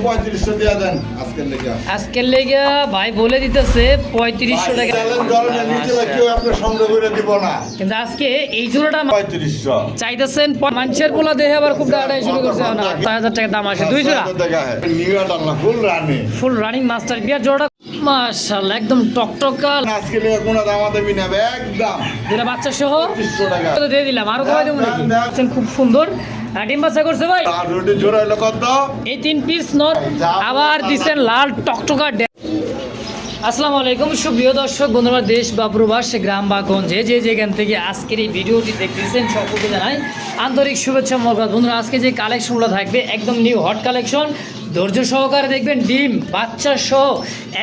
3500 দিয়া দেন আজকের লেগে ভাই বলে দিতেছে 3500 টাকা নিচে কেউ আপনার সংগ্রহ করে দিব না, কিন্তু আজকে এই জোড়াটা 3500 চাইতেছেন। মানুষের পোলা দেখে আবার খুব দাঁড়ায় শুরু করছে না, 6000 টাকা দাম আসে দুই জোড়া নিউ আল্লাহ ফুল রানিং মাস্টার বিয়ার জোড়া মাশাআল্লাহ একদম টকটকা। আজকে লেগে কোনো দাম দেবি না, একদম দুটা বাচ্চা সহ 2500 টাকা দিয়ে দিলাম। আরো কমাই দেবো নাকি? খুব সুন্দর ডিম বাচ্চা করছে ভাই। আর রুটি জোড়া হলো কত? এই 3 পিস নর আবার দিছেন লাল টকটকা। আসসালামু আলাইকুম সুপ্রিয় দর্শক বন্ধুরা, দেশ বা প্রবাস গ্রাম বা গঞ্জে যে যেখান থেকে আজকের এই ভিডিওটি দেখতেছেন সকলকে জানাই আন্তরিক শুভেচ্ছা মোবারক। বন্ধুরা আজকে যে কালেকশনগুলো থাকবে একদম নিউ হট কালেকশন, ধৈর্য সহকারে দেখবেন। ডিম বাচ্চা সহ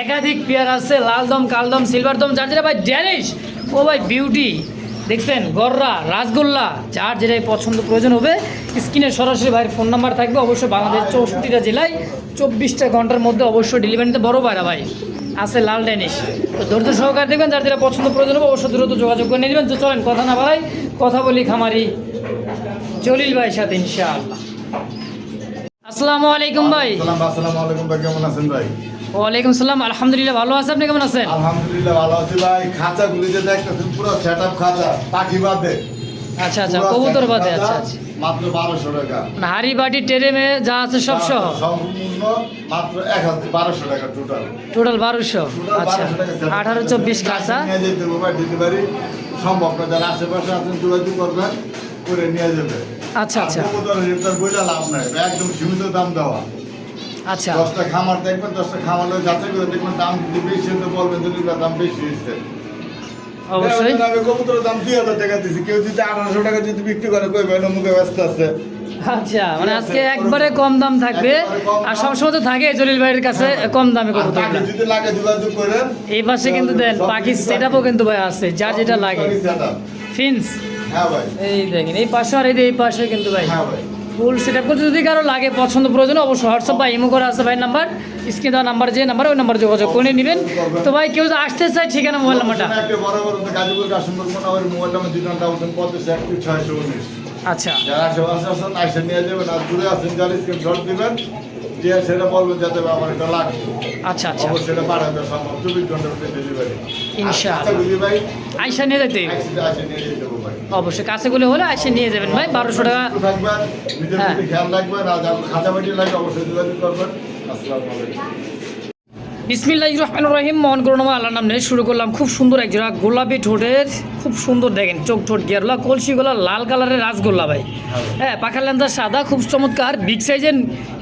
একাধিক পেয়ার আছে, লাল দম, কালদম, সিলভার দম, যার যেটা ভাই ড্যানিশ ও ভাই বিউটি দেখছেন, গররা, রাসগোল্লা, যার যেটাই পছন্দ প্রয়োজন হবে স্ক্রিনে সরাসরি ভাইয়ের ফোন নাম্বার থাকবে। অবশ্যই বাংলাদেশ 64টা জেলায় 24টা ঘন্টার মধ্যে অবশ্যই ডেলিভারি নিতে বড় ভাইরা ভাই আছে লাল ড্যানিশ। তো ধৈর্য সহকারে দেখবেন, যার যেটা পছন্দ প্রয়োজন হবে অবশ্যই দ্রুত যোগাযোগ করে নিয়ে নেবেন। তো চলেন কথা না বাড়াই, কথা বলি খামারি জলিল ভাইয়ের সাথে ইনশাআল্লাহ। আসসালামু আলাইকুম ভাই। আসসালামু আলাইকুম ভাই, কেমন আছেন ভাই? ওয়ালাইকুম সালাম, আলহামদুলিল্লাহ ভালো আছে, আপনি কেমন আছেন? আলহামদুলিল্লাহ ভালো আছি ভাই। খাঁচাগুলিতে দেখতেছেন পুরো সেটআপ খাঁচা, পাখি বাদে। আচ্ছা আচ্ছা, কবুতর বাদে। আচ্ছা আচ্ছা, মাত্র 1200 টাকা। হাড়ি বাটি টেরেমে যা আছে সব সহ সম্পূর্ণ মাত্র 1200 টাকা টোটাল। টোটাল 1200। আচ্ছা 18-24 কাঁচা নিয়ে যেতে মোবাইল দিতে পারি, সম্ভব না। যারা আশেপাশে আছেন যোগাযোগ করবেন, করে নিয়ে যাবে। আচ্ছা আচ্ছা কবুতর রেটটার বইটা লাভ নাই, একদম সীমিত দাম দেওয়া। আচ্ছা 10টা খামার দেখবেন, 10টা খামার যাচাই করে দেখবেন দাম যদি বেশি হতে বলবেন, যদি দাম বেশি হচ্ছে অবশ্যই। আমি কবুতরের দাম 2000 টাকা দিচ্ছি, কেউ যদি 1800 টাকা যদি বিক্রি করে কইবেন মুখে ব্যস্ত আছে। আচ্ছা মানে আজকে একবারে কম দাম থাকবে, আর সবসময় তো থাকে জলিল ভাইয়ের কাছে কম দামে কবুতর। যদি লাগে যোগাযোগ করেন। এই পাশে কিন্তু দেন পাখি সেটআপও কিন্তু ভাই আছে, যার যেটা লাগে ফিন্স। হ্যাঁ ভাই, এই দেখেন এই পাশে আর এই পাশে কিন্তু ভাই হ্যাঁ ভাই ফুল সেটআপ করতে যদি কারো লাগে পছন্দ প্রয়োজন অবশ্যই হোয়াটসঅ্যাপ বা ইমো করা আছে ভাই নাম্বার, স্ক্রিনে দেওয়া নাম্বার, যে নাম্বার ওই নাম্বার যোগাযোগ করে নেবেন। তো ভাই কেউ যদি আসতে চায় ঠিকানা মোবাইল নাম্বারটা। একটা বড় বড় গাজীপুর কাশিমপুর মোটামুটি মোবাইল নাম্বার 295 আচ্ছা যারা আশেপাশে আছেন আইসা নিয়ে যাবেন, আর দূরে আছেন যারা স্ক্রিনশট দিবেন, যে সেটা বলবেন যাতে আমার এটা লাগবে। আচ্ছা আচ্ছা অবশ্যই এটা পাঠাতে সম্ভব, 24 ঘন্টার মধ্যে ডেলিভারি ইনশাআল্লাহ। বুঝি ভাই, আইসা নিয়ে যেতে আইসা নিয়ে যেতে দেবো ভাই। অবশ্যই কাছেগুলো হলে আইসা নিয়ে যাবেন ভাই। 1200 টাকা। থাকবেন, নিজের হ্যাঁ। প্রতি খেয়াল রাখবেন, আর যখন খাতা বাটি লাগে অবশ্যই যোগাযোগ করবেন। আসসালামু আলাইকুম। বিসমিল্লাহির রহমানির রহিম। মন করোনা আল্লাহর নাম নিয়ে শুরু করলাম। খুব সুন্দর এক জোড়া গোলাপি ঠোঁটের, খুব সুন্দর দেখেন চোখ ঠোঁট গেরলা, কলসি গোলা, লাল কালারের রাসগোল্লা ভাই। হ্যাঁ পাখার লেন্দার সাদা, খুব চমৎকার বিগ সাইজের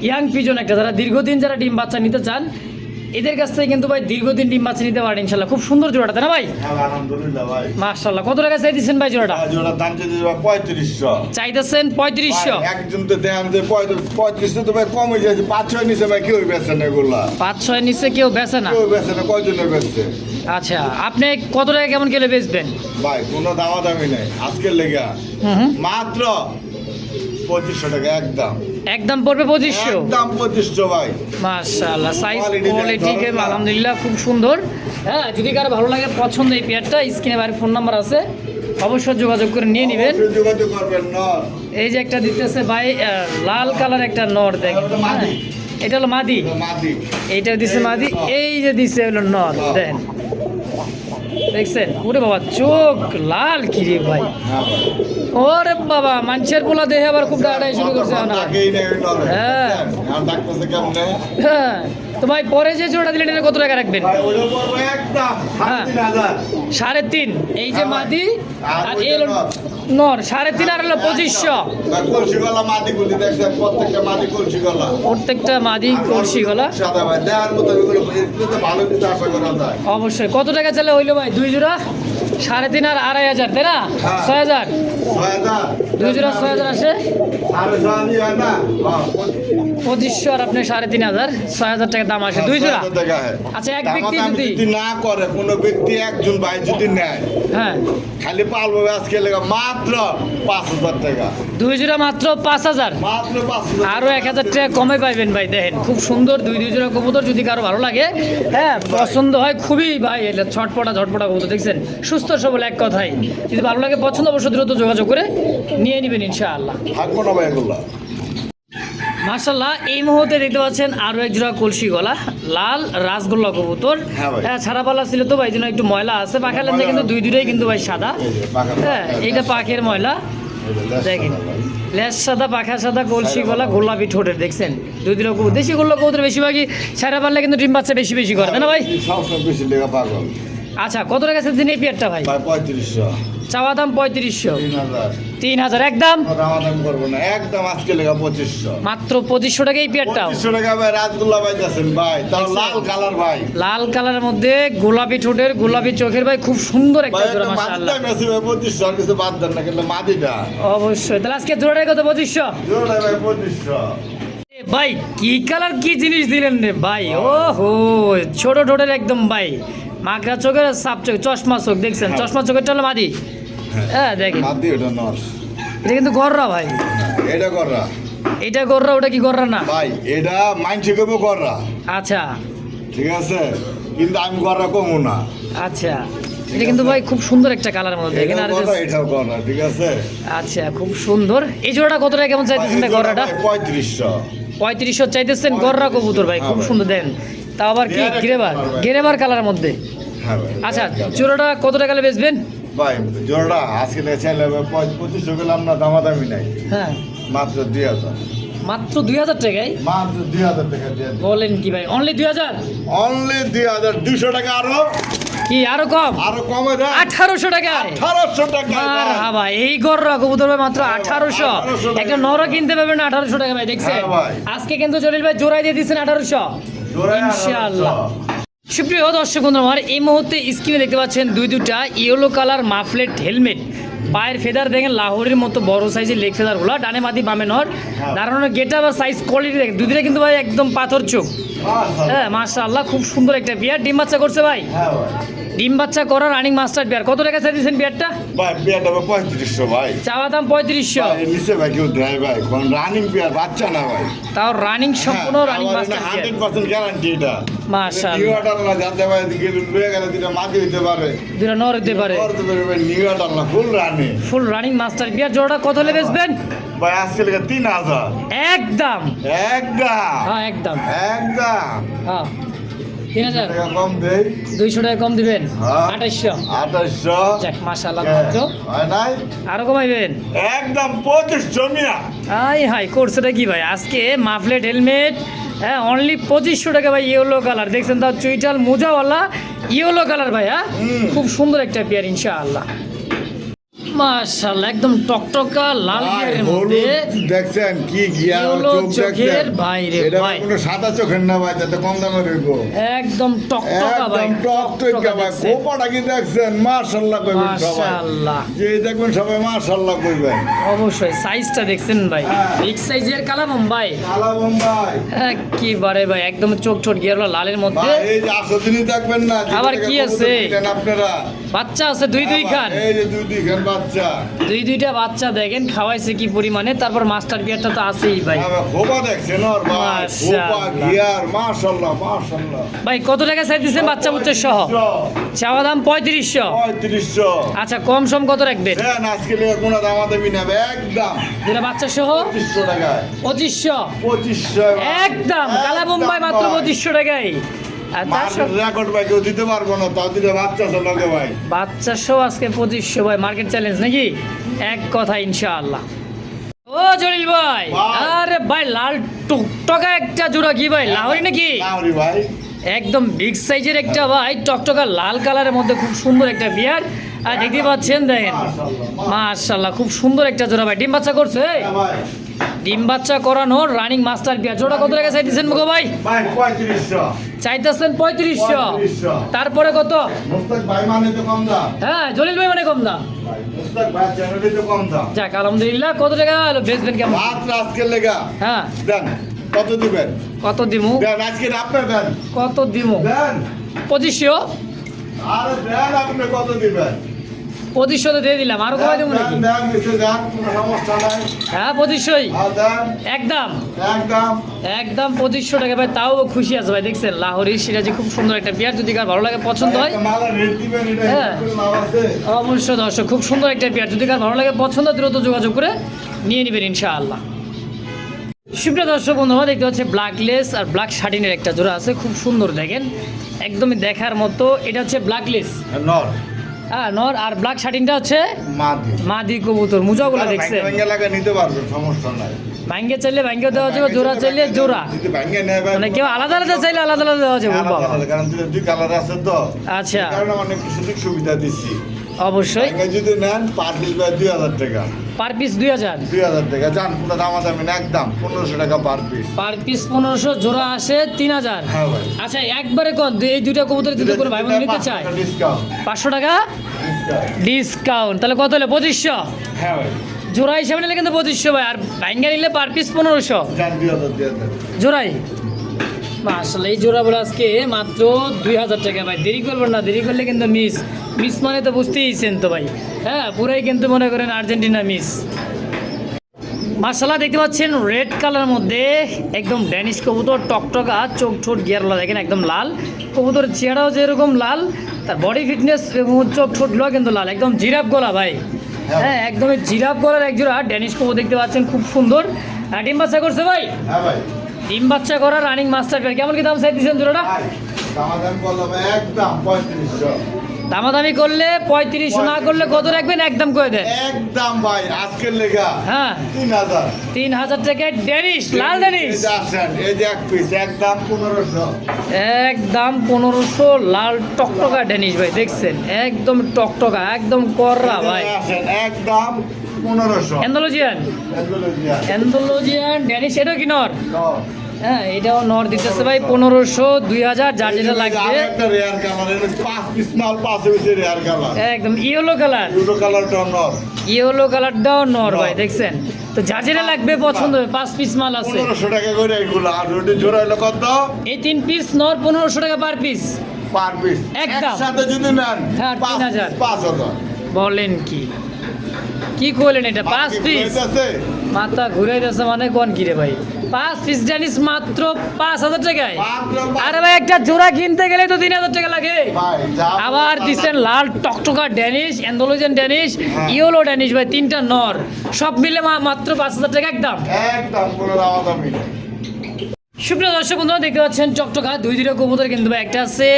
ইয়াং পিজন একটা, যারা দীর্ঘদিন যারা ডিম বাচ্চা নিতে চান এদের কাছ থেকে কিন্তু ভাই দীর্ঘদিন ডিম বাচ্চা নিতে পারেন ইনশাল্লাহ। খুব সুন্দর জোড়াটা তাই না ভাই? আলহামদুলিল্লাহ ভাই। মাশাআল্লাহ। কত টাকা চাইতেছেন ভাই জোড়াটা? জোড়ার দাম চাইতে 3500 চাইতেছেন 3500। একজন তো দেন যে 3500 তো ভাই কম হয়ে যাচ্ছে, 5-6 নিচে ভাই কেউ বেচে না এগুলা। 5-6 নিচে কেউ বেচে না? কেউ বেচে না, কয়জনে বেচছে? আচ্ছা আপনি কত টাকা কেমন গেলে বেচবেন ভাই কোনো দামাদামি নাই আজকের লেগে, মাত্র 2500 টাকা একদম। একদম পড়বে 2500? একদম 2500 ভাই। মাশাআল্লাহ সাইজ কোয়ালিটি কে আলহামদুলিল্লাহ খুব সুন্দর। হ্যাঁ যদি কারো ভালো লাগে পছন্দ এই পেয়ারটা, স্ক্রিনে বাইরে ফোন নাম্বার আছে অবশ্যই যোগাযোগ করে নিয়ে নেবেন। যোগাযোগ করবেন। নর এই যে একটা দিতেছে ভাই লাল কালার একটা নর দেখেন, এটা হলো মাদি, এইটা দিছে মাদি, এই যে দিছে হলো নর দেখেন, দেখছেন? ওরে বাবা চোখ লাল কি রে ভাই, ওরে বাবা মানুষের পোলা দেখে আবার খুব দাঁড়ায় শুরু করছে না। হ্যাঁ হ্যাঁ। তো ভাই পরে যে জোড়া দিলেন এটা কত টাকা রাখবেন? হ্যাঁ 3.5। এই যে মাদি আর এই হলো নর, 3.5 আর হলো 2500। প্রত্যেকটা মাদি কলসি গলা। অবশ্যই। কত টাকা চাইলে হইলো ভাই দুই জোড়া? 3.5 আর 2500 তাই না? 6000। দুই জোড়া 6000 আসে, 2500 আর আপনি 3500, 6000 টাকা দাম আসে দুই জোড়া। আচ্ছা এক ব্যক্তি যদি না করে, কোনো ব্যক্তি একজন ভাই যদি নেয়, হ্যাঁ খালি পালবো আজকে লেগে মাত্র 5000 টাকা। দুই জোড়া মাত্র 5000, মাত্র 5000। আরো 1000 টাকা কমে পাইবেন ভাই। দেখেন খুব সুন্দর দুই জোড়া কবুতর, যদি কারো ভালো লাগে হ্যাঁ পছন্দ হয় খুবই ভাই, এটা ছটপটা কবুতর দেখছেন, সুস্থ সবল এক কথাই। যদি ভালো লাগে পছন্দ অবশ্যই দ্রুত যোগাযোগ করে নিয়ে নেবেন ইনশাআল্লাহ। থাকবো না ভাই এগুলো। মাশাআল্লাহ এই মুহূর্তে দেখতে পাচ্ছেন আরো এক জোড়া কলসি গলা লাল রাসগোল্লা কবুতর। হ্যাঁ ভাই। হ্যাঁ ছাড়াপালা ছিল তো ভাই জন্য একটু ময়লা আছে, পাখা লেন্সে কিন্তু দুইটাই কিন্তু ভাই সাদা। এই যে পাখা হ্যাঁ এইটা পাখের ময়লা দেখেন, লেজ সাদা পাখা সাদা কলসি গলা গোলাপি ঠোঁটের দেখছেন দুই দিন কবুতর। দেশি গোল্লা কবুতর বেশিরভাগই ছাড়া পারলে কিন্তু ডিম বাচ্চা বেশি বেশি করে তাই না ভাই? সবসময় বেশি লেখা পাগল। আচ্ছা কত টাকা দিন এই পেয়ারটা ভাই? ভাই 3500 চাওয়া দাম 3500, 3000 3000 একদম দাম করবো না, একদম আজকে লেখা 2500। মাত্র 2500 টাকা এই পেয়ারটাও। 2500 টাকা ভাই রাজগোল্লা পাইতেছেন ভাই, তাও লাল কালার ভাই। লাল কালারের মধ্যে গোলাপি ঠোঁটের গোলাপি চোখের ভাই খুব সুন্দর একটা ভাই জোড়া একটা মাশাআল্লাহ। মাদিটা মেসি ভাই 2500 আর কিছু বাদ দেন না, কিন্তু মাদিটা অবশ্যই তাহলে আজকে জোড়াটাই কত? 2500। জোড়া ভাই 2500। এ ভাই কি কালার কি জিনিস দিলেন রে ভাই, ও হো ছোট ঠোঁটের একদম ভাই মাকড়া চোখের সাপ চোখ চশমা চোখ দেখছেন, চশমা চোখের টালে মাদি। হ্যাঁ দেখেন মাদি এটা নর, এটা কিন্তু গররা ভাই, এটা কররা এটা গররা ওটা কি গররা না ভাই, এটা মাইন্ড করবো কররা, আচ্ছা ঠিক আছে, কিন্তু আমি কররা কমু না। আচ্ছা এটা কিন্তু ভাই খুব সুন্দর একটা কালার মধ্যে দেখেন আর কররা এটাও কররা, ঠিক আছে। আচ্ছা খুব সুন্দর। এই জোড়াটা কত টাকা কেমন চাইতেছেন ভাই গররাটা? 3500। 3500 চাইতেছেন গররা কবুতর ভাই, খুব সুন্দর দেন। তাও আবার কি গ্রেবার গ্রেবার কালারের মধ্যে। হ্যাঁ ভাই। আচ্ছা জোড়াটা কত টাকা বেচবেন? ভাই জোড়া আজকে চাইলে 2500 গেলাম না, দামাদামি নাই, হ্যাঁ মাত্র 2000, মাত্র 2000 টাকায়? মাত্র 2000 টাকা দিয়ে দিন। বলেন কি ভাই অনলি 2000? অনলি 2000, 200 টাকা আরো কি আরো কম? আরো কমে দেন 1800 টাকায়। 1800 টাকা। মারহাবা এই গররা কবুতর ভাই মাত্র 1800। একটা নরও কিনতে পারবেন না 1800 টাকা ভাই দেখছেন। হ্যাঁ ভাই। আজকে কিন্তু জলিল ভাই জোড়াই দিয়ে দিচ্ছেন 1800 জোড়ায় ইনশাআল্লাহ। 1800। সুপ্রিয় দর্শক বন্ধু আমার এই মুহূর্তে স্ক্রিনে দেখতে পাচ্ছেন দুইটা ইয়েলো কালার মাফলেট হেলমেট, পায়ের ফেদার দেখেন লাহোরের মতো বড় সাইজের লেগ ফেদারগুলো, ডানে মাদি বামে নর, দাঁড়ানোর গেটা বা সাইজ কোয়ালিটি দেখেন দুদিনে কিন্তু ভাই একদম পাথর চোখ। হ্যাঁ মাশাআল্লাহ খুব সুন্দর একটা বিয়ার, ডিম বাচ্চা করছে ভাই, হ্যাঁ ভাই। ডিম বাচ্চা করার রানিং মাস্টার বিয়ার। কত টাকা চাইছেন বিয়ারটা? ভাই বিয়ারটা 3500 ভাই। চাওয়া দাম 3500, ভাই নিচে ভাই কেউ দেয় ভাই, কোন রানিং বিয়ার বাচ্চা না ভাই। তাও রানিং সম্পূর্ণ রানিং আমার মাস্টার বিয়ার 100% গ্যারান্টি এটা। মাশাআল্লাহ। নিউ অর্ডার না যাতে ভাই গেলে লয়ে গেলে দুটো মাটি হইতে পারে, দুটো নর হতে পারে, করতে পারে ভাই, নিউ অর্ডার না full running. Full running master বিয়ার। জোড়াটা কত হলে বেচবেন? ভাই আজকে লেগে 3000 একদম একদম হ্যাঁ একদম একদম। হ্যাঁ 3000, টাকা কম দেই, 200 টাকা কম দিবেন, হ্যাঁ। 2800। 2800। যাক মাশাআল্লাহ মাত্র হয় নাই আরো কমাইবেন। একদম 2500 মিয়া। আই হাই করছেটা কি ভাই আজকে মাফলেট হেলমেট, হ্যাঁ অনলি 2500 টাকা ভাই। ইয়েলো কালার দেখছেন তার চুইটাল মোজাওয়ালা ইয়েলো কালার ভাই। হ্যাঁ খুব সুন্দর একটা পেয়ার ইনশাআল্লাহ মাশাআল্লাহ একদম টকটকা লাল ভাই, গিয়ারের মধ্যে হলুদ দেখছেন কি গিয়ার ইয়েলো চোখ চোখের দেখছেন ভাই রে এটা ভাই, কোনো সাদা চোখের না ভাই, যাতে কম দামে রইব। একদম টকটকা ভাই, একদম টকটকা ভাই, দেখছেন? কোপাটা কি দেখছেন, মাশাআল্লাহ কইবেন সবাই, মাশাআল্লাহ যে দেখবেন সবাই মাশাআল্লাহ কইবেন। অবশ্যই সাইজটা দেখছেন ভাই, বিগ সাইজের কালার ভাই। কালা বোম্বাই একেবারে ভাই একদম চোখ ছোট গিয়ারলা লালের মধ্যে। ভাই, এই যে 8 দিনই দেখবেন না, যে আবার টাকা কি কবুতর আছে? কিনেন আপনারা, বাচ্চা আছে দুই খান, এই যে দুই খান বাচ্চা, দুইটা বাচ্চা দেখেন খাওয়াইছে কি পরিমাণে। তারপর মাস্টার বিয়ারটা তো আছেই ভাই। খোপা দেখছেন ওর ভাই, মাশাআল্লাহ। খোপা গিয়ার মাশাআল্লাহ মাশাআল্লাহ। ভাই কত টাকা চাই দিচ্ছেন বাচ্চা বুচ্চা সহ? চাওয়া দাম 3500। 3500। আচ্ছা কম সম কত রাখবেন? দেন আজকে লেগে কোনো দামাদামি নেবে, একদম দুটা বাচ্চা সহ 2500 টাকায়। 2500 2500 একদম কালা বোম্বাই মাত্র 2500 টাকায়। আর তার সব রেকর্ড ভাই কেউ দিতে পারবো না, তাও দিতে বাচ্চা চলবে ভাই। বাচ্চা সহ আজকে 2500 ভাই, মার্কেট চ্যালেঞ্জ নাকি এক কথা ইনশাআল্লাহ। ও জলিল ভাই, ভাই। আরে ভাই লাল টকটকা একটা জোড়া কি ভাই লাহোরি নাকি? লাহোরি ভাই, একদম বিগ সাইজের একটা ভাই টকটকা লাল কালারের মধ্যে খুব সুন্দর একটা বিয়ার। আর দেখতে পাচ্ছেন দেখেন মাশাআল্লাহ খুব সুন্দর একটা জোড়া ভাই, ডিম বাচ্চা করছে এই? হ্যাঁ ভাই ডিম বাচ্চা করানো রানিং মাস্টার বিয়ার। জোড়া কত টাকা চাইতেছেন মুগো ভাই? ভাই 3500। চাইতেছেন 3500। 3500। তারপরে কত? মুস্তাক ভাই মানে তো কম দাম হ্যাঁ জলিল ভাই মানে কম দাম। ভাই, মুস্তাক ভাই চ্যানেলে তো কম দাম। যাক আলহামদুলিল্লাহ। কত টাকা হলো বেচবেন কেমন? মাত্র আজকের লেগা হ্যাঁ দেন, কত দিবেন কত দিমু? দেন, আজকে আপনার দেন, কত দিমু? দেন 2500। আরে দেন, আপনি কত দিবেন? 2500 তো দিয়ে দিলাম, আরো কমাই দেবো নাকি? দেন, নিচে দেন, কোনো সমস্যা নাই। হ্যাঁ 2500ই আর দেন, একদম একদম। একদম 2500 টাকা ভাই। তাও খুশি আছে ভাই দেখছেন লাহোরি সিরাজি খুব সুন্দর একটা বিয়ার। যদি কার ভালো লাগে পছন্দ হয় একটা মালা রেট দিবেন, এটা হ্যাঁ। একটু লাভ আছে। অবশ্যই দর্শক খুব সুন্দর একটা বিয়ার। যদি কার ভালো লাগে পছন্দ দ্রুত যোগাযোগ করে নিয়ে নেবেন ইনশাআল্লাহ। সুপ্রিয় দর্শক বন্ধুরা দেখতে পাচ্ছে ব্ল্যাকলেস আর ব্ল্যাক শার্টিনের একটা জোড়া আছে, খুব সুন্দর দেখেন, একদমই দেখার মতো। এটা হচ্ছে ব্ল্যাকলেস নর হ্যাঁ নর, আর ব্ল্যাক শার্টিনটা হচ্ছে মাদি। মাদি কবুতর। মুজাগুলো দেখছেন, ভাঙ্গে লাগা নিতে পারবে, সমস্যা নাই। ভাঙ্গে চাইলে ভাঙ্গে দেওয়া যাবে, জোড়া চাইলে জোড়া, যদি ভাঙ্গে নেয় ভাই, মানে কেউ আলাদা আলাদা চাইলে আলাদা আলাদা দেওয়া যাবে বাবা। আলাদা, কারণ দুই কালার আছে তো, আচ্ছা এই কারণে অনেক সুযোগ সুবিধা দিচ্ছি। অবশ্যই। ভাঙ্গে যদি নেন পার পিস ভাই 2000 টাকা, পার পিস 2000, 2000 টাকা জান, পুরো দামাদামি না, একদম 1500 টাকা পার পিস। পার পিস 1500, জোড়া আসে 3000। হ্যাঁ ভাই, আচ্ছা একবারে কত, এই দুইটা কবুতর যদি কোনো ভাই বোন নিতে চায় ডিসকাউন্ট 500 টাকা ডিসকাউন্ট, তাহলে কত হলো 2500। হ্যাঁ ভাই, জোড়া হিসাবে নিলে কিন্তু 2500 ভাই, আর ভাঙ্গা নিলে পার পিস 1500 জান 2000 জোড়াই। আসলে এই জোড়াগুলো আজকে মাত্র 2000 টাকা ভাই। দেরি করবেন না, দেরি করলে কিন্তু মিস মানে তো বুঝতেইছেন তো ভাই। হ্যাঁ পুরাই কিন্তু মনে করেন আর্জেন্টিনা মিস। মার্শাল্লাহ দেখতে পাচ্ছেন রেড কালার মধ্যে একদম ড্যানিশ কবুতর, টকটকা, চোখ ঠোঁট গিয়ারগুলো দেখেন একদম লাল, কবুতরের চেহারাও যেরকম লাল, তার বডি ফিটনেস এবং চোখ ঠোঁটগুলো কিন্তু লাল, একদম জিরাফ গলা ভাই। হ্যাঁ একদমই জিরাফ গলার একজোড়া ড্যানিশ কবুতর দেখতে পাচ্ছেন, খুব সুন্দর। আর ডিম বাচ্চা করছে ভাই, হ্যাঁ ভাই, ডিম বাচ্চা করা রানিং মাস্টার পেয়ার। কেমন কি দাম চাই দিচ্ছেন জোড়াটা? দামাদামি করলাম একদম 3500। দামাদামি করলে 3500, না করলে কত রাখবেন একদম করে দেন। একদম ভাই, আজকের লেগা হ্যাঁ 3000। 3000 টাকা ড্যানিশ, লাল ড্যানিশ, এই যে আসেন, এই যে এক পিস একদম 1500। একদম 1500 লাল টকটকা ড্যানিশ ভাই, দেখছেন একদম টকটকা, একদম কররা ভাই। এই যে আসেন, একদম 1500। অ্যান্ডালুজিয়ান, এগুলো দিয়া। অ্যান্ডালুজিয়ান ড্যানিশ, এটা কি নর? তো, হ্যাঁ এটাও নর দিতেছে ভাই 1500, 2000, যার এই যে যেটা লাগবে। আরো একটা রেয়ার কালার, এটা 5 পিস মাল, 5 পিস রেয়ার কালার। একদম ইয়েলো কালার, দুটো কালারটা নর। ইয়েলো কালারটাও নর ভাই, নর। দেখছেন তো, যার যেটা লাগবে পছন্দ হবে। 5 পিস মাল আছে, 1500 টাকা করে এগুলো। আর ওটা জোড়া হলো কত? এই 3 পিস নর 1500 টাকা পার পিস। পার পিস একদম। একসাথে যদি নেন হ্যাঁ, 3000। 5000। বলেন কি করলেন এটা? 5 পিস মাথা ঘুরে যাচ্ছে মানে কোন কি রে ভাই? 5 পিস ড্যানিশ মাত্র 5000 টাকায়। আরে ভাই একটা জোড়া কিনতে গেলে তো 3000 টাকা লাগে। আবার দিচ্ছেন লাল টকটকা Danish, Andalusian Danish, yellow Danish ভাই, 3টা নর, সব মিলে মাত্র 5000 টাকা একদম। একদম কোনো দামাদামি নেই। সুপ্রিয় দর্শক বন্ধুরা দেখতে পাচ্ছেন চকটকা দুইটা কবুতর কিন্তু ভাই, একটা আছে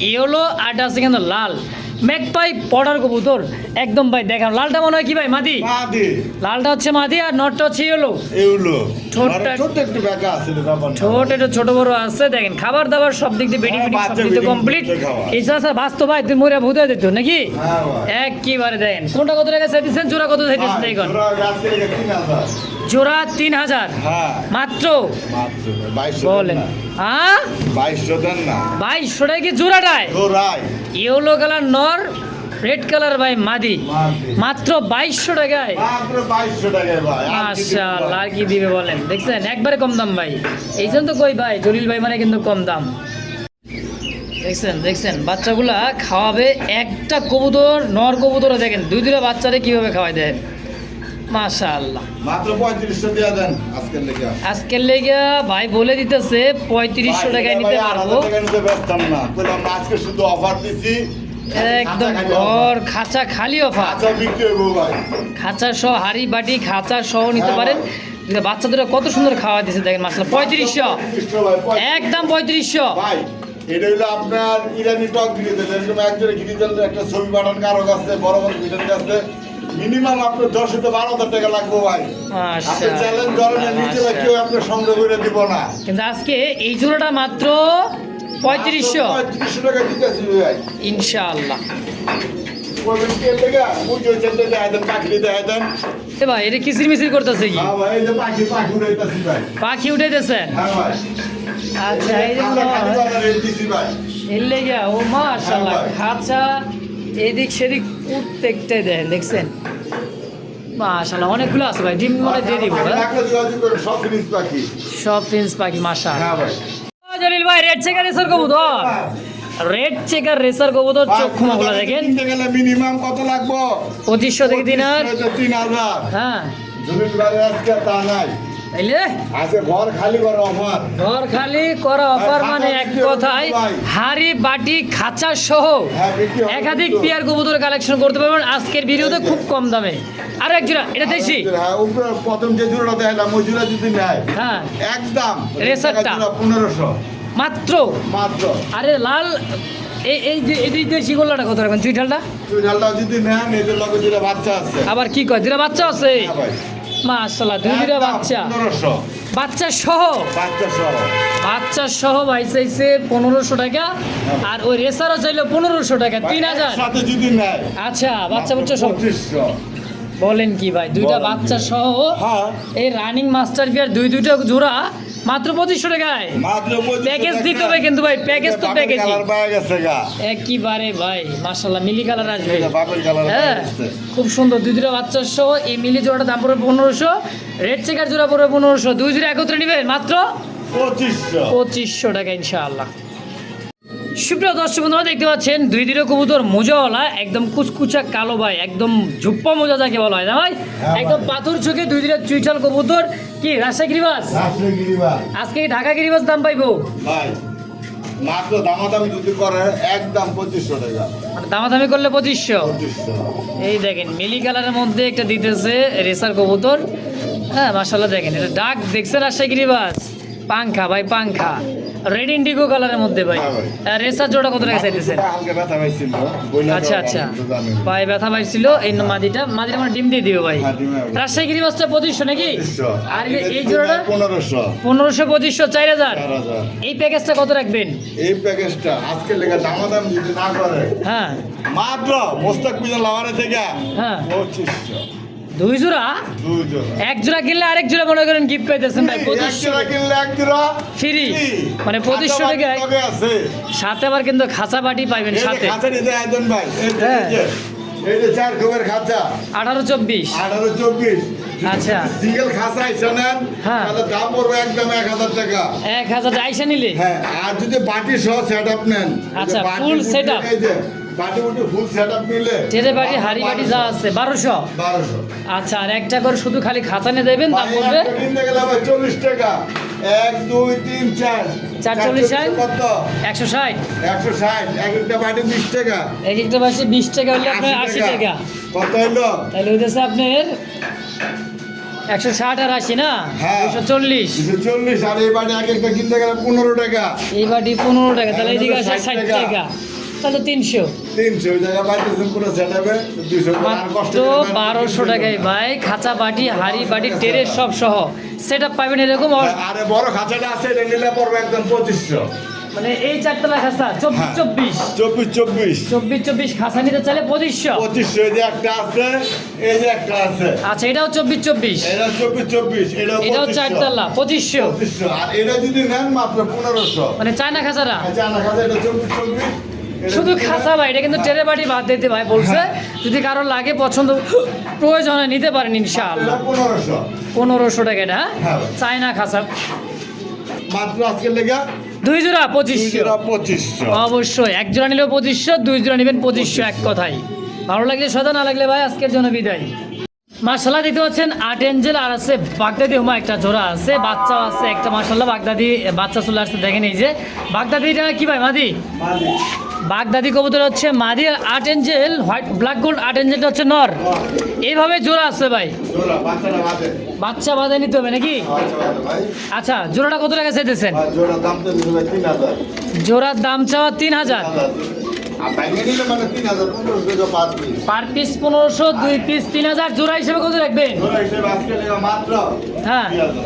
ইয়েলো আর একটা আছে কিন্তু লাল ম্যাকপাই পডার কবুতর, একদম ভাই দেখেন। লালটা মনে হয় কি ভাই মাদি? মাদি। লালটা হচ্ছে মাদি আর নটটা হচ্ছে ইয়েলো। এগুলো ছোটটা- ছোট একটু বেকা আছে রে বাবা। ছোট একটু ছোট বড় আছে, দেখেন খাবার দাবার সব দিক দিয়ে বেডি হ্যাঁ, ফিডিং সব বাচ্চা দিক দিয়ে feeding কমপ্লিট। করতে খাওয়া। এছাড়া স্যার বাস্তব ভাই তুমি মরে ভূত হয়ে যেত নাকি? হ্যাঁ ভাই। একবারে দেখেন কোনটা কত টাকা চাইতেছেন, জোড়া কত চাইতেছেন দেখুন। জোড়া আজকে লেগে 3000। জোড়া 3000 হ্যাঁ মাত্র। মাত্র 2200 বলেন দেন না। হ্যাঁ 2200 দেন না। 2200 টাকা কি জোড়াটায়? জোড়াই ইয়েলো কালার নর, রেড কালার ভাই মাদি, মাদি। মাত্র 2200 টাকায়। মাত্র 2200 টাকায় ভাই। আর কি দিতে মাশাআল্লাহ, পারে? আর কি দিবে বলেন? দেখছেন একবারে কম দাম ভাই, এই জন্য তো কই ভাই জলিল ভাই মানে কিন্তু কম দাম। দেখছেন বাচ্চাগুলা খাওয়াবে একটা কবুতর, নর কবুতর দেখেন দুইটা বাচ্চারে কিভাবে খাওয়াই দেয়, মাশাআল্লাহ। মাত্র 3500 দিয়া দেন আজকের লেগে। আজকের লেগে ভাই বলে দিতেছে 3500 টাকায় নিতে পারবো। টাকা নিতে ব্যস্তাম না, বললাম আজকে শুধু অফার দিছি। একদম ঘর খাঁচা খালি অফার, আচ্ছা বিক্রি হইব ভাই। খাঁচা সহ হাড়ি বাটি খাঁচা সহ নিতে পারেন। কিন্তু বাচ্চাদের কত সুন্দর খাওয়া দিচ্ছে দেখেন, মাশাআল্লাহ 3500 একদম 3500। ভাই এটা হলো আপনার ইরানি টক দিয়ে দেন, এরকম একজনে ঘিরে দিলেন, একটা ছবি পাঠান কারো কাছে, বড় বড় ভিডিওর কাছে মিনিমাম আপনার 10 থেকে 12,000 টাকা লাগবে ভাই। আপনি চ্যালেঞ্জ করেন নিচে ভাই, কেউ আপনার সংগ্রহ করে দিব না। কিন্তু আজকে এই জোড়াটা মাত্র 3500 3500 টাকা দিতেছি ভাই। ইনশাআল্লাহ। বলবেন কে লেগা মুই ওই সেন্টারে দেখাই দেন, পাখি দেখাই দেন। এ ভাই এটা কিসির মিসির করতেছে কি? হ্যাঁ ভাই, এই যে পাখি উড়াইতাছি ভাই। পাখি উঠাইতেছেন? হ্যাঁ ভাই। আচ্ছা এই যে খাঁচা খালি বাজারে রেট দিছি ভাই। এর লেগে ও মাশাআল্লাহ, হ্যাঁ ভাই। খাঁচা এদিক সেদিক প্রত্যেকটাই দেন, দেখছেন মাশাআল্লাহ অনেকগুলো আছে ভাই, ডিম মনে দিয়ে দিব। পাখি লাগলে যোগাযোগ করুন, সব ফিনিশ পাখি। সব ফিন্স পাখি মাশাআল্লাহ। হ্যাঁ ভাই। জলিল ভাই রেড চেকার রেসার কবুতর, রেড চেকার রেসার কবুতর চোখ খুমাগুলো দেখেন। কিনতে গেলে মিনিমাম কত লাগবে? 2500 থেকে 3000। 3000। হ্যাঁ জমির বাড়ি আজকে তা নাই। তাইলে আজকে ঘর খালি করে অফার। ঘর খালি করা অফার মানে এক কথায় হাড়ি বাটি খাঁচা সহ হ্যাঁ, বিক্রি হবে একাধিক কিন্তু। পেয়ার কবুতর কালেকশন করতে পারবেন আজকের ভিডিওতে খুব কম দামে। আর এক জোড়া এটা দেশি। হ্যাঁ, উপরে প্রথম যে জোড়াটা দেখালাম ওই জোড়া যদি নেয় হ্যাঁ একদম রেসারটা। 1500 মাত্র। মাত্র। আরে লাল এই দেশি গোল্লাটা কত রাখবেন চুইঠালটা? তুই ঢালটা যদি নেন এদের লগে যেটা বাচ্চা আছে। আবার কি কয় দুটা বাচ্চা আছে? হ্যাঁ ভাই। মাশাআল্লাহ দুইটা একদম বাচ্চা 1500 বাচ্চা সহ। বাচ্চা সহ। বাচ্চা সহ ভাই চাইছে 1500 টাকা আর ওই রেসারও চাইলো 1500 টাকা 3000। সাথে যদি নেয় আচ্ছা বাচ্চা বুচ্চা সহ 2500। বলেন কি ভাই দুইটা বলেন বাচ্চা কি? সহ হ্যাঁ এই রানিং মাস্টার বিয়ার দুইটা জোড়া মাত্র 2500 টাকায়। মাত্র 2500 প্যাকেজ টাকা। দিতে হবে কিন্তু ভাই প্যাকেজ তো বাপের প্যাকেজ কালার পাওয়া গেছে গা। একবারে ভাই মাশাআল্লাহ মিলি কালার আসবে। এটা বাপের কালার পাওয়া হ্যাঁ গেছে। খুব সুন্দর দুইটা বাচ্চা সহ এই মিলি জোড়াটা দাম পড়বে 1500, রেড চেকার জোড়া পড়বে 1500, দুই জোড়া একত্রে নেবেন মাত্র 2500। 2500 টাকা ইনশাআল্লাহ। সুপ্রিয় দর্শক বন্ধুরা দেখতে পাচ্ছেন দুইটা কবুতর মোজাওয়ালা একদম কুচকুচা কালো ভাই একদম ঝুপ্পা মোজা যাকে বলা হয় না ভাই হ্যাঁ ভাই। একদম পাথর চোখে দুইটা চুইঠাল কবুতর কি রাজশাহী গিরিবাস রাজশাহী গিরিবাস। আজকে কি ঢাকা গিরিবাস দাম পাইবো? ভাই মাত্র দামাদামি যদি করে একদম 2500 টাকা। মানে দামাদামি করলে 2500। 2500। এই দেখেন মিলি কালারের মধ্যে একটা দিতেছে রেসার কবুতর। হ্যাঁ মাশাআল্লাহ দেখেন এটা ডাক দেখছেন রাজশাহী গিরিবাস পাংখা ভাই পাংখা রেড ইন্ডিগো কালারের মধ্যে ভাই। হ্যাঁ ভাই। আর রেসার জোড়া কত টাকা চাইতেছেন? হালকা ব্যথা পাইছিল। বইলা আচ্ছা দেওয়া আচ্ছা ভালো, তো জানেন। পায়ে ব্যথা পাইছিল এই মাদিটা মানে ডিম দিয়ে দিও ভাই। হ্যাঁ, ডিমে হবে। রাজশাহী গিরিবাসটা 2500 নাকি? 2500। আর এই জোড়াটা 1500। 1500 2500 4000। 4000। এই প্যাকেজটা কত রাখবেন? এই প্যাকেজটা আজকে লেখা দামাদাম যদি না করে হ্যাঁ মাত্র মোস্তাক বিজন লাভারে থেকে হ্যাঁ 2500। দুই জোড়া দুই জোড়া। এক জোড়া কিনলে আরেক জোড়া মনে করেন গিফট পাইতেছেন ভাই এক 2500 জোড়া কিনলে এক জোড়া ফ্রি free। মানে 2500 খাঁচা টাকায় বাটির লগে আছে। সাথে আবার কিন্তু খাঁচা বাটি পাইবেন এই যে সাথে খাঁচা নিতে আয়োজন ভাই। এই যে, হ্যাঁ। এই যে 4 খোপের খাঁচা 1824 1824। আচ্ছা। সিঙ্গেল খাঁচা এসে নেন হ্যাঁ। তাহলে দাম পড়বে একদম 1000 টাকা। 1000 আইসা নিলে হ্যাঁ আর যদি বাটি সহ সেটআপ নেন এই যে আচ্ছা, বাটি full বুটি, setup। এই যে বাটি বুটি ফুল সেটআপ নিলে টেরে বাড়ি হাড়ি বাড়ি যা আছে 1200। 1200। আচ্ছা আর একটা করে শুধু খালি খাঁচা নিয়ে দেবেন দাম ভাই, পড়বে একটা কিনতে গেলে ভাই 40 টাকা। 1 2 3 4 4 40 ষাট। কত? 160 160। এক একটা বাটি 20 টাকা। এক একটা বাসে 20 টাকা হলে আপনার 80 টাকা কত হইলো? তাহলে হইতেছে আপনার 160 আর 80 না হ্যাঁ। 240। 240। আর এই বাটি এক একটা কিনতে গেলে 15 টাকা। এই বাটি 15 টাকা তাহলে এইদিকে আসে 60 60 টাকা। টাকা তাহলে 300 300 ওই জায়গা পাইতেছেন পুরো সেটআপে 200 টাকা। আর কষ্ট মাত্র করে 1200 টাকায় ভাই খাঁচা বাটি হাড়ি বাটি টেরের সব সহ সেটআপ পাবেন এরকম আরে বড় খাঁচাটা আছে এটা নিলে পড়বে একদম 2500। মানে এই চারতলা খাঁচা 24 24 24 24 খাঁচা নিতে চাইলে 2500। 2500। এই যে একটা আছে এই যে একটা আছে আচ্ছা এটাও 24 24 এটা 24 এটাও এটাও 2500। চারতলা 2500 2500। আর এটা যদি নেন মাত্র 1500। মানে চায়না খাঁচারা আচ্ছা না খাঁচা এটা 24 এটা শুধু যদি খাঁচা নেন- ভাই এটা কিন্তু টেরে বাটি বাদ দিতে ভাই বলছে যদি কারোর লাগে পছন্দ প্রয়োজন হয় নিতে পারেন এটা ইনশাআল্লাহ 1500। 1500 টাকা এটা হ্যাঁ। চায়না খাঁচা মাত্র আজকের লেগা দুই জোড়া 2500 2500। অবশ্যই এক জোড়া নিলেও 2500 দুই জোড়া নেবেন 2500 এক কথাই ভালো লাগলে সদা না লাগলে ভাই আজকের জন্য বিদায়। মাশাআল্লাহ দেখতে পাচ্ছেন আট এঞ্জেল আর আছে বাগদাদি হুমা একটা জোড়া আছে বাচ্চাও আছে একটা মাশাআল্লাহ বাগদাদি বাচ্চা চলে আসছে দেখেন এই যে বাগদাদিটা কি ভাই মাদি বাগদাদি কবুতর হচ্ছে মাদি আট এঞ্জেল হোয়াইট ব্ল্যাক গোল্ড আট এঞ্জেলটা হচ্ছে নর এইভাবে জোড়া আছে ভাই জোড়া বাচ্চাটা বাদে। বাচ্চা বাঁধে নিতে হবে নাকি বাচ্চা বাদে ভাই। আচ্ছা জোড়াটা কত টাকা চাইতেছেন আর জোড়া দাম তো দিতে ভাই 3000। জোড়ার দাম চাওয়া 3000 আর বাইরে নিলে মানে 3000 1500 টাকা পার পিস। পার পিস 1500 দুই পিস 3000 জোড়া হিসেবে কত রাখবেন জোড়া হিসেবে আজকে লেগা মাত্র হ্যাঁ 3000।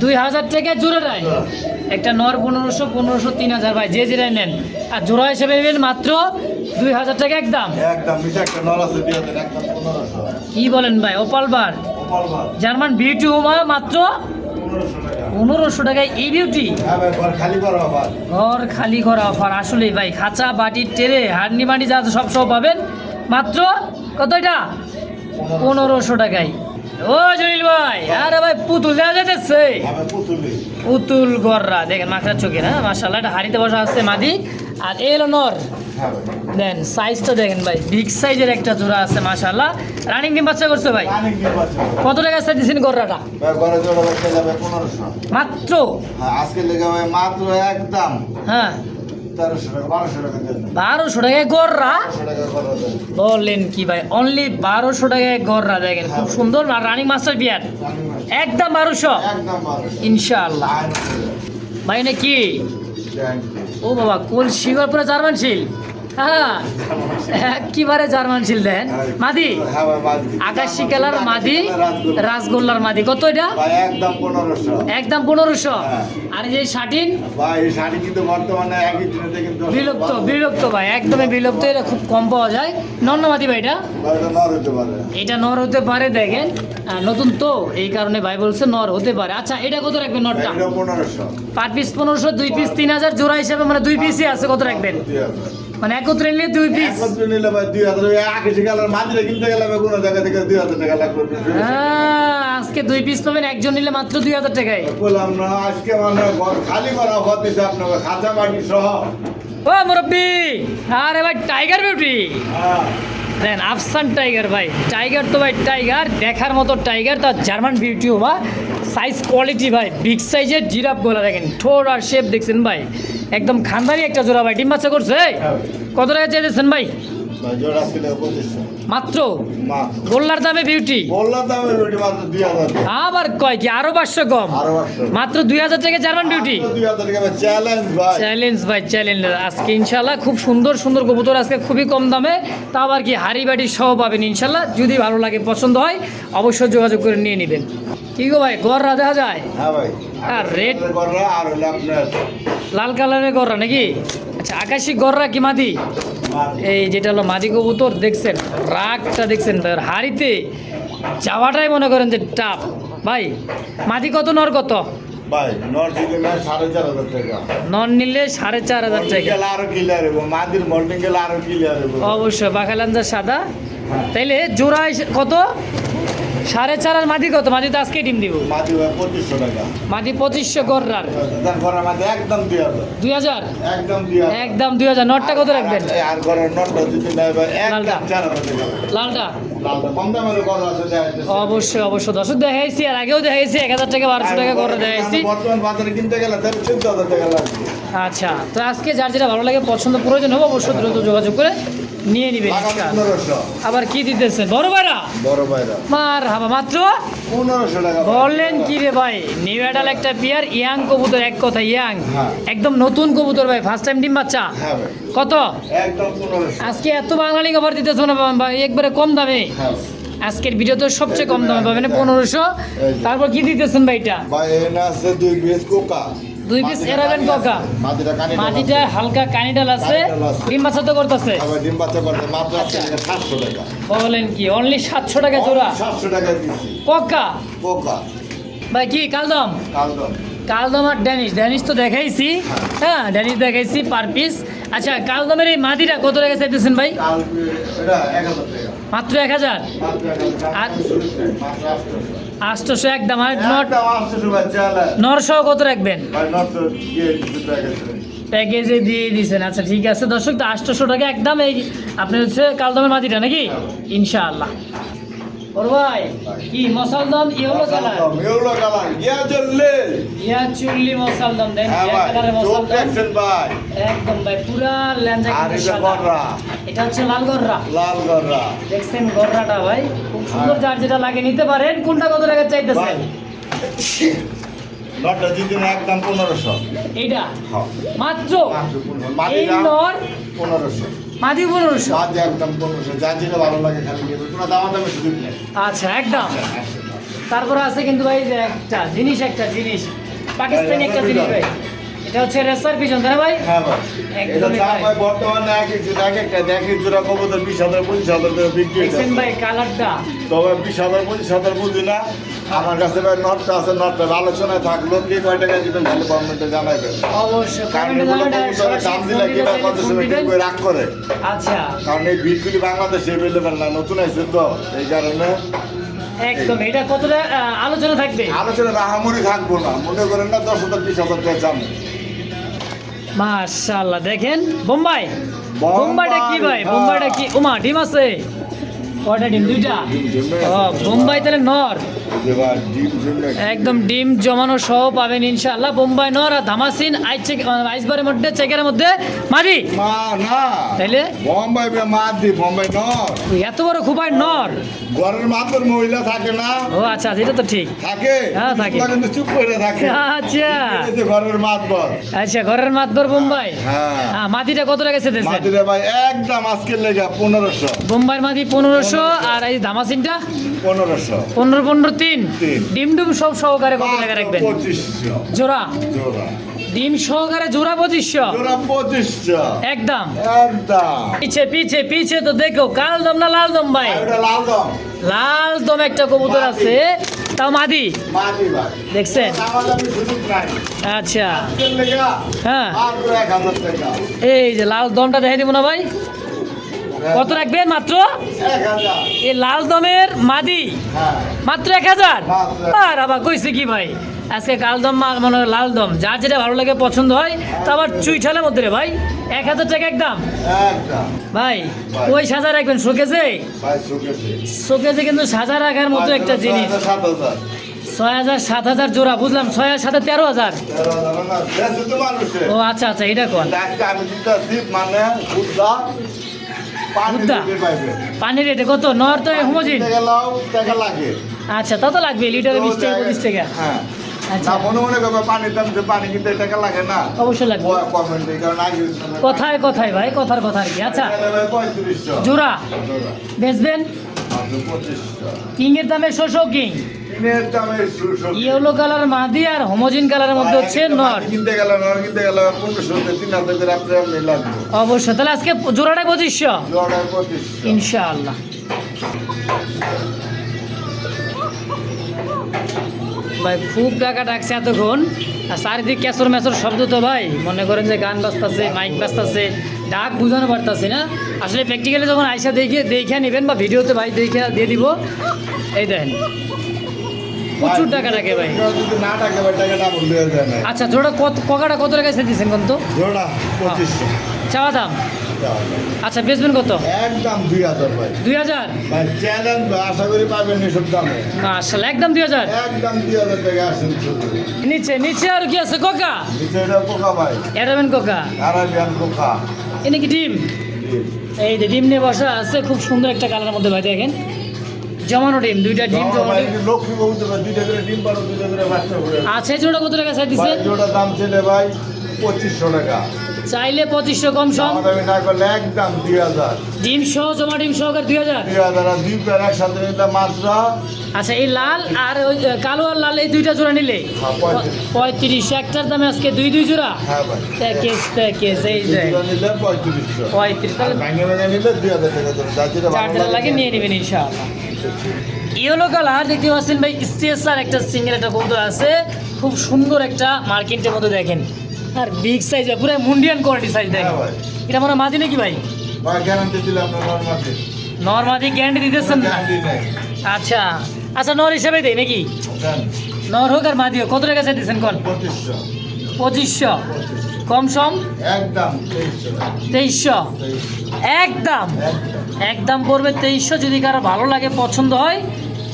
2000 টাকা জোড়াটাই একটা নর 1500 1500 3000 ভাই যে যেটাই নেন আর জোড়া হিসেবে নেবেন মাত্র 2000 টাকা একদম একদম মিশা একটা নর আছে দিয়ে দেন একদম 1500। কি বলেন ভাই ওপাল বার ওপাল বার জার্মান বিউটি হুমা মাত্র 1500 টাকা। 1500 টাকায় এই বিউটি হ্যাঁ ভাই ঘর খালি করো আবার। ঘর খালি করা অফার আসলেই ভাই খাঁচা বাটি টেরে হাড্ডি বাটি যা আছে সব সব পাবেন মাত্র কত এটা 1500 টাকায়। ও জলিল ভাই আরে ভাই পুতুল দেওয়া যেতেছে আমি পুতুলি। পুতুল গররা দেখেন মাথার চোখে না মাশাআল্লাহ এটা হাড়িতে বসা আছে মাদি আর এই হলো নর হ্যাঁ ভাই। দেন সাইজটা দেখেন ভাই, বিগ সাইজের একটা জোড়া আছে মাশাআল্লাহ। রানিং ডিম বাচ্চা করছে ভাই। রানিং ডিম বাচ্চা। কত টাকা দিয়েছেন গররাটা? ভাই ঘরে জোড়া বাচ্চা যাবে 1500। মাত্র? হ্যাঁ আজকে লেগে ভাই মাত্র একদম হ্যাঁ 1300 টাকা 1200 টাকা দেন। 1200 টাকায় গররা? 1200 টাকা করে দেন। বলেন কি ভাই, অনলি 1200 টাকায় গররা দেখেন, খুব সুন্দর। আর রানিং মাস্টার বিয়ার একদম 1200 একদম 1200 ইনশাআল্লাহ। ভাই না কি ও বাবা, কোন শিগর পুরো জার্মান শিল। হ্যাঁ একেবারে জার্মান শিল দেন। মাদি হ্যাঁ ভাই মাদি। আকাশি কালার মাদি, রাসগোল্লার মাদি। কত এটা? ভাই একদম 1500। একদম 1500। হ্যাঁ। আর এই যে শাটিন ভাই এই শাড়ি কিন্তু বর্তমানে একই দিনে কিন্তু বিলুপ্ত, বিলুপ্ত ভাই, একদমই বিলুপ্ত। এটা খুব কম পাওয়া যায়। নন্নমাদি ভাই এটা? ভাই এটা নর হতে পারে। এটা নর হতে পারে দেখেন, নতুন তো এই কারণে ভাই বলছে নর হতে পারে। আচ্ছা এটা কত রাখবেন নরটা? এটা 1500। পার পিস 1500, 2 পিস 3000 জোড়া হিসাবে, মানে 2 পিসই আছে। কত রাখবেন? 2000 মানে একত্রে নিলে 2 পিস। একত্রে নিলে ভাই 2000। আকাশি কালার মাদিরে কিনতে গেলে ভাই কোনো জায়গা থেকে 2000 টাকা লাগবে। হ্যাঁ আজকে 2 পিস পাবেন, একজন নিলে মাত্র 2000 টাকায়। বললাম না আজকে মানে খালি করা অফার দিছে আপনাকে খাঁচা বাটি সহ। ও মুরব্বি, আরে ভাই টাইগার বিউটি হ্যাঁ দেন, আফসান টাইগার ভাই। টাইগার তো ভাই টাইগার, দেখার মতো টাইগার। তার জার্মান বিউটিও বা সাইজ কোয়ালিটি ভাই, বিগ সাইজের জিরাফ গলা দেখেন, ঠোঁট আর শেপ দেখছেন ভাই, একদম খানদানি একটা জোড়া ভাই। ডিম বাচ্চা করছে? কত টাকা চাইতেছেন ভাই? ভাই জোড়া ছিল 2500 মাত্র? মাত্র। গোল্লার দামে বিউটি? বললাম দামে রুটি মাত্র 2000 টাকা। আবার কয় কি আরো 500 কম? আরো 500 মাত্র 2000 টাকা জার্মান বিউটি। 2000 টাকা চ্যালেঞ্জ ভাই। চ্যালেঞ্জ ভাই, চ্যালেঞ্জ। আজকে ইনশাল্লাহ খুব সুন্দর সুন্দর কবুতর, আজকে খুবই কম দামে। তা আবার কি হাড়ি বাড়ি সহ পাবেন ইনশাল্লাহ। যদি ভালো লাগে, পছন্দ হয়, অবশ্যই যোগাযোগ করে নিয়ে নেবেন। কি গো ভাই, গররা দেখা যায়? হ্যাঁ ভাই। আর রেড কররা আর হলো আপনার লাল কালারের গররা নাকি? আচ্ছা আকাশি গররা কি মাদি? এই যেটা হলো মাদি কবুতর দেখছেন, রাগটা দেখছেন ভাই, হাড়িতে যাওয়াটাই মনে করেন যে টাপ ভাই। মাদি কত, নর কত? ভাই নর দিকে না 4500 টাকা। নর নিলে 4500 টাকা। গেলে আরো ক্লিয়ার হবে, মাদির মল্টিং গেলে আরো ক্লিয়ার হবে। অবশ্যই বাখালান্দা সাদা। তাইলে জোড়া কত? 4.5 আর মাদি কত? মাদি তো আজকে ডিম দিব। মাদি ভাই 2500 টাকা। মাদি 2500 গররার। তার ঘরের মাদি একদম 2000। 2000? একদম 2000। একদম 2000। নটটা কত রাখবেন? আর ঘরের নটটা যদি নাই ভাই লালটা? একদম 4000 টাকা। লালটা? লালটা কম দামের ঘর আছে দেখা যাচ্ছে। অবশ্যই অবশ্যই দর্শক দেখাইছি, আর আগেও দেখাইছি 1000 টাকা 1200 টাকা করে দেখাইছি। বর্তমান বাজারে কিনতে গেলে তাহলে 14000 টাকা লাগবে। আচ্ছা তো আজকে যার যেটা ভালো লাগে, পছন্দ প্রয়োজন হবে, অবশ্যই দ্রুত যোগাযোগ করে নিয়ে নিবেন। লাগানো 1500। আবার কি দিতেছেন বড় ভাইরা? বড় ভাইরা মার হাবা, মাত্র 1500 টাকা। বললেন কি রে ভাই, নিউ অ্যাডাল একটা পিয়ার, ইয়াং কবুতর, এক কথা ইয়াং, হ্যাঁ। একদম নতুন কবুতর ভাই, ফার্স্ট টাইম ডিম বাচ্চা। হ্যাঁ ভাই কত একদম 1500। আজকে এত বাঙালি কভার দিতেছ না ভাই, একবারে কম দামে। হ্যাঁ আজকের ভিডিওতে সবচেয়ে কম দামে পাবেন 1500। তারপর কি দিতেছেন ভাই এটা? ভাই এনে আছে 2 পিস কোকা। 2 পিস এরাবেন কোকা। মাদিটা কানি। মাটিটা হালকা কানিডাল আছে, কানিডাল আছে। ডিম বাচ্চা তো করতেছে। আবার ডিম বাচ্চা করতে মাত্র আচ্ছা। 700 টাকা। বলেন কি, অনলি 700 টাকা জোড়া 700 টাকা দিছি। কোকা কোকা ভাই। কি কালদম? কালদম। কালদম আর ড্যানিশ, ড্যানিশ তো দেখাইছি। হ্যাঁ ড্যানিশ দেখাইছি পার পিস। আচ্ছা কালদমের এই মাদিটা কত টাকা চাইতেছেন ভাই? কাল এটা 1000 টাকা। মাত্র 1000? মাত্র 1000 টাকা। আর মাত্র 800 একদম। আর নট একদম 800 টাকা চালা। নরসহ কত রাখবেন? ভাই নট তো দিয়ে দিতে গেছে। প্যাকেজে দিয়ে দিয়েছেন। আচ্ছা ঠিক আছে দর্শক, তো 800 টাকা একদম। এই আপনি হচ্ছে কালদমের মাটিটা নাকি? ইনশাআল্লাহ। ওর ভাই কি মশালদম ইয়েলো কালার? ইয়েলো কালার গিয়া চললে। ইয়া চুল্লি মশালদম দেন, হ্যাঁ ব্ল্যাক ভাই কালারের চোখ মশালদম দেখছেন ভাই। একদম ভাই, পুরা ল্যাঞ্জা আর কিন্তু এটা সাদা। গররা। এটা হচ্ছে লাল গররা। লাল গররা। দেখছেন গররাটা ভাই, খুব সুন্দর। যার যেটা লাগে নিতে পারেন। কোনটা কত টাকা ভাই চাইতেছেন? নটটা দিদিন একদম 1500। এইটা হ্যাঁ মাত্র? মাত্র 1500। এই মাদি নর 1500। মাদি 1500? মাদি একদম 1500। যা যেটা ভালো লাগে খালি নেবে, কোনো দামাদামি সুযোগ নেই। আচ্ছা একদম। তারপরে আছে কিন্তু ভাই যে একটা জিনিস, পাকিস্তানি একটা জিনিস ভাই, এটা হচ্ছে রেসার পিজন, তাই না ভাই? হ্যাঁ ভাই এটা একদমই দাম ভাই। ভাই বর্তমানে এক একটা দেখি জোড়া কবুতর 20000 25000 করে বিক্রি দেখছেন হচ্ছে। ভাই কালারটা? তবে 20000 25000 বুঝি না। আমার কাছে ভাই নটটা আছে, নটটা আলোচনায় থাকলো, কে কয় টাকা দিবেন তাহলে কমেন্টে জানাবেন। অবশ্যই কারণ কমেন্টে এগুলো জানাবেন, কবুতরের দাম দিলে কি বা কত সময় ঠিক করে রাগ করে। আচ্ছা কারণ এই ভিড়গুলি বাংলাদেশে এভেলেবেল না, নতুন আছে তো এই কারণে একদম। এটা কতটা আলোচনা থাকবে? আলোচনা রাহামুরি থাকবো না, মনে করেন না 10,000 20,000 টাকা চাম। মাশাআল্লাহ দেখেন বোম্বাই বোম্বাইটা কি ভাই? বোম্বাইটা কি? ওমা ডিম আছে কয়টা ডিম? দুইটা। ও বোম্বাই তাহলে নর, একদম ডিম জমানো সহ পাবেন ইনশাআল্লাহ। বোম্বাই নর আর ধামাসিন আইসবারের মধ্যে চেকের মধ্যে মাদি মা না তাইলে বোম্বাই মাদি, বোম্বাই নর। এত বড় খুবাই নর, ঘরের মাত্র মহিলা থাকে না? ও আচ্ছা এটা তো ঠিক থাকে, হ্যাঁ থাকে। ওরা কিন্তু চুপ করে থাকে। আচ্ছা এই যে ঘরের মাতবর। আচ্ছা ঘরের মাতবর বোম্বাই। হ্যাঁ হ্যাঁ মাদিটা কত টাকা দিতেছেন? মাদিরে ভাই একদম আজকের লেগা 1500। বোম্বাইয়ের মাদি 1500 আর এই ধামাসিনটা 1500 15 15 3 তিন। ডিম ডুম সব সহকারে কত টাকা রাখবেন? 2500 জোড়া জোড়া। ডিম সহকারে জোড়া 2500 জোড়া 2500 একদম। একদম। পিছে পিছে পিছে তো দেখো কাল দম না লাল দম ভাই? আর ওটা লাল দম লাল দম একটা কবুতর আছে, তাও মাদি মাদি ভাই। দেখছেন? আমার আমি সুযোগ নাই আচ্ছা আজকের লেগা হ্যাঁ মাত্র 1000 টাকা। এই যে লাল দমটা দেখে দিব না ভাই? কত রাখবেন? মাত্র 1000। এই লাল দমের মাদি হ্যাঁ মাত্র 1000। মাত্র। আর আবার কইছে কি ভাই আজকে কাল দম মানে লাল দম, যার যেটা ভালো লাগে পছন্দ হয় তা আবার চুইঠালের মধ্যে রে ভাই 1000 টাকা একদম। একদম ভাই ওই সাজা রাখবেন শোকেজে, ভাই সুকেছে শোকেজে কিন্তু সাজা রাখার মতো একটা জিনিস। 7000 6000 7000 জোড়া বুঝলাম, 6 আর 7 13,000। 13,000 না দেশে তো মানুষে ও আচ্ছা আচ্ছা এটা কোন আজকে আমি দিতেছি মানে খুদা পানি খুদা? দিতে পাইবে। পানির রেটে কত? নর তো হোমোজিন। দিতে গেলেও টাকা লাগে। আচ্ছা তা তো লাগবে, লিটারে 20 টাকা 25 টাকা। হ্যাঁ আচ্ছা না মনে মনে করবে পানির দাম যে পানি কিনতে টাকা লাগে না। অবশ্যই লাগবে। কমেন্ট কারণ আগে কথায় কথায় ভাই, কথার কথা আর কি। আচ্ছা 3500 জোড়া বেচবেন? 2500 কিং এর দামে শোষো কিং, কিনের দামে সুসব ইয়েলো কালার মাদি আর হোমোজিন কালারের মধ্যে হচ্ছে নর। কিনতে গেল নর কিনতে গেল 1500 3000 করে আপনি আপনি লাগবে। অবশ্যই তাহলে আজকে জোড়াটাই 2500 জোড়া 2500 ইনশাআল্লাহ। ভাই খুব টাকা ডাকছে এতক্ষণ, আর চারিদিক ক্যাসর ম্যাসর শব্দ তো ভাই মনে করেন যে গান বাজতেছে, মাইক বাজতেছে, ডাক বুঝানো পারতাছি না। আসলে প্র্যাকটিক্যালি যখন আইসা দেখে নেবেন বা ভিডিওতে ভাই দেখে দিয়ে দিব। এই দেখেন প্রচুর টাকা ডাকে ভাই। যদি না টাকা ভাই টাকাটা বন্ধ হয়ে যায় না। আচ্ছা জোড়া ককাটা কত টাকা দিচ্ছেন কোন তো? জোড়া 2500 চাওয়া দাম। আচ্ছা বেচবেন কত? একদম 2000 ভাই। 2000 ভাই চ্যালেঞ্জ আশা করি পাবেন এসব দামে। মাশাআল্লাহ একদম 2000। একদম 2000 টাকা আসেন শুধু। নিচে নিচে আর কি আছে কোকা? নিচে এটা পোকা ভাই, এরাবেন কোকা, আরাবিয়ান পোকা। এনে কি ডিম? এই যে ডিম নিয়ে বসা আছে, খুব সুন্দর একটা কালারের মধ্যে ভাই দেখেন জমানো ডিম, দুইটা ডিম জমানো ডিম। লক্ষ্মী কবুতর ভাই, দুইটা করে ডিম পারো, দুইটা করে বাচ্চা করে। আচ্ছা এই জোড়া কত টাকা চাই ভাই দিচ্ছেন? জোড়া দাম ছিল ভাই 2500 টাকা। চাইলে 2500 কম সম, দামি না করলে একদম 2000। ডিম সহ জমা ডিম সহকার 2000। 2000 আর দুই পেয়ার একসাথে নিলে মাত্র। আচ্ছা এই লাল আর ওই কালো আর লাল এই দুইটা জোড়া নিলে 35। একটার দামে আজকে দুই জোড়া হ্যাঁ ভাই প্যাকেজ প্যাকেজ এই যে জোড়া নিলে 3500। 35 তাহলে ভাঙে ভাঙে নিলে 2000 টাকা ধরে। যার যেটা চার ভালো জোড়া লাগে নিয়ে নেবেন ইনশাআল্লাহ। ইয়েলো কালার দেখতে পাচ্ছেন ভাই, স্টেসার একটা সিঙ্গেল একটা কবুতর আছে, খুব সুন্দর একটা মার্কেটের মধ্যে দেখেন, আর বিগ সাইজ পুরো মুন্ডিয়ান কোয়ালিটি সাইজ দেখেন। হ্যাঁ ভাই। এটা মনে হয় মাদি নাকি ভাই? ভাই গ্যারান্টি দিলাম না নরমালি। নর মাদি গ্যারান্টি দিতেছেন না? গ্যারান্টি নাই। আচ্ছা আচ্ছা নর হিসাবে দেয় নাকি? দেন নর হোক আর মাদি হোক, কত টাকা চাইতেছেন কোন? 2500। 2500 কম সম একদম 2300 টাকা। 2300 2300 একদম। একদম। একদম পড়বে 2300। যদি কারো ভালো লাগে পছন্দ হয়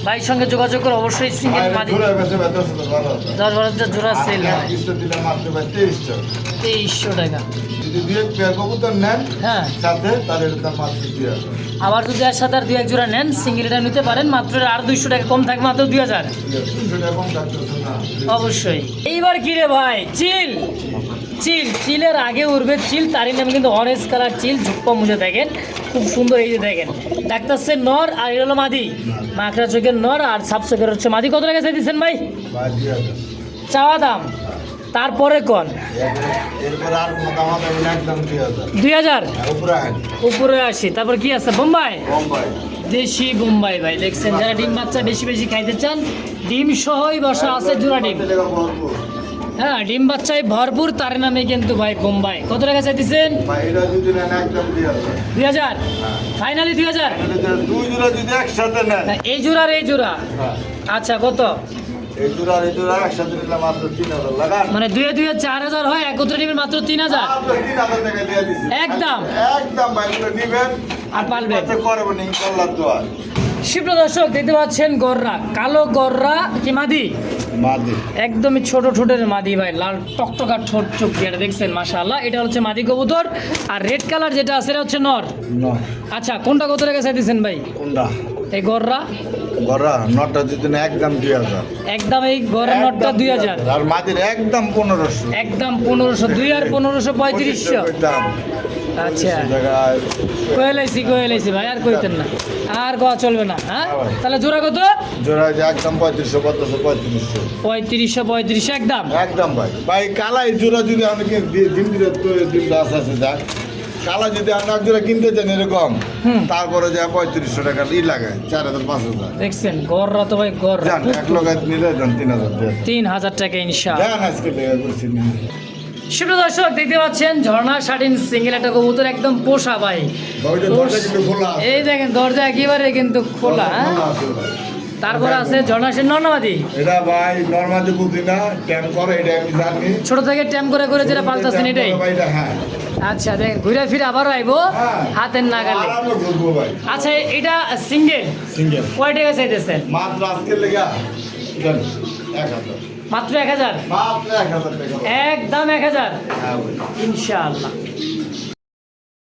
ভাইয়ের সঙ্গে যোগাযোগ করে অবশ্যই সিঙ্গেল মাদি ঘুরে গেছে ভাই 10,000 ভালো হতো। 10-12টা জোড়া সেল হয়। কিস্তি দিলাম মাত্র ভাই 2300। 2300 টাকা। যদি দুই এক পেয়ার কবুতর নেন হ্যাঁ সাথে তাহলে এর দাম মাত্র 2000। আবার যদি এর সাথে আর 2-1 জোড়া নেন সিঙ্গেল এটা নিতে পারেন, মাত্র আর 200 টাকা কম থাকবে, মাত্র 2000। 300 টাকা কম থাকতেছে না। অবশ্যই। এইবার কি রে ভাই? চিল চিল চিলের আগে উঠবে চিল, তারই নামে কিন্তু অরেঞ্জ কালার চিল, ঝুপ্পা মুজে দেখেন খুব সুন্দর। এই যে দেখেন ডাক্তারছে নর আর এটা হলো মাদি, মাকড়া চোখের নর আর সাপ চোখের হচ্ছে মাদি। কত টাকা চাই দিচ্ছেন ভাই? ভাই 2000। চাওয়া দাম। তারপরে কোন? এরপর আর কোনো দাম হবে না, একদম 2000। 2000 উপরে আহেন। উপরে আসি। তারপর কি আছে? বোম্বাই বোম্বাই। দেশি বোম্বাই ভাই দেখছেন, যারা ডিম বাচ্চা বেশি বেশি খাইতে চান ডিম সহই বসা আছে জোড়া ডিম। হ্যাঁ ডিম বাচ্চায় ভরপুর, তার নামে কিন্তু ভাই বোম্বাই। কত টাকা চাইতেছেন? ভাই এটা যদি নেন একদম 2000। 2000 ফাইনালি 2000। দুই জোড়া যদি একসাথে নেন। এই জোড়া আর এই জোড়া হ্যাঁ। আচ্ছা কত? এই জোড়া একসাথে নিলে মাত্র 3000 লাগান। মানে 2 4000 হয়, একত্রে নেবেন মাত্র 3000 মাত্র 3000 টাকা দিয়ে দিছি। একদম ভাই, এগুলো নিবেন আর পালবেন। করবেন ইনশাআল্লাহ দোয়া। সুপ্রিয় দর্শক দেখতে পাচ্ছেন গররা, কালো গররা কি মাদি? মাদি। একদমই ছোট ঠোঁটের মাদি ভাই, লাল টকটকা ঠোঁট চোখ দিয়ে দেখছেন মাশাআল্লাহ। এটা হচ্ছে মাদি কবুতর। আর রেড কালার যেটা আছে এটা হচ্ছে নর। আচ্ছা, কোনটা কত টাকা চাইতেছেন ভাই? কোনটা? এই গররা নটটা যদি না একদম 2000। একদম এই গররা নটটা 2000 আর মাদির একদম 1500। একদম 1500। 2 আর 1500 3500। আচ্ছা, কইলাইছি ভাই, আর কইতেন না, আর গোয়া চলবে না। হ্যাঁ, তাহলে জোড়া কত? জোড়া যে একদম 3500 3500 একদম ভাই কালা এই জোড়া যদি অনেকে দিন আছে যাক, কালা যদি আপনি এক জোড়া কিনতে চান এরকম, তারপরে যা 3500 টাকা লাগে 4000-5000। দেখছেন গররা তো ভাই গররা, এক লোক নিলে যান 3000 টাকা ইনশাআল্লাহ। আজকে লেগে করছি না। সুপ্রিয় দর্শক দেখতে পাচ্ছেন ঝর্ণা শাটিন সিঙ্গেল একটা কবুতর, একদম পোষা ভাই। এই দেখেন দরজা একেবারে কিন্তু খোলা। তারপর আছে ঝর্ণা শাটিন নর্মাদি। এটা ভাই নরমাদি বুঝি না, ট্যাম করে এটা আমি জানি। ছোট থেকে ট্যাম করে করে যেটা পাল্টাছেন এটাই। হ্যাঁ। আচ্ছা, দেখেন ঘুরে ফিরে আবারও আইবো হাতের নাগালে। আচ্ছা, এটা সিঙ্গেল কয় টাকা চাইতেছেন? মাত্র আজকের লেগা 1000। মাত্র 1000। মাত্র 1000 টাকা। একদম 1000 হ্যাঁ ভাই। ইনশাআল্লাহ।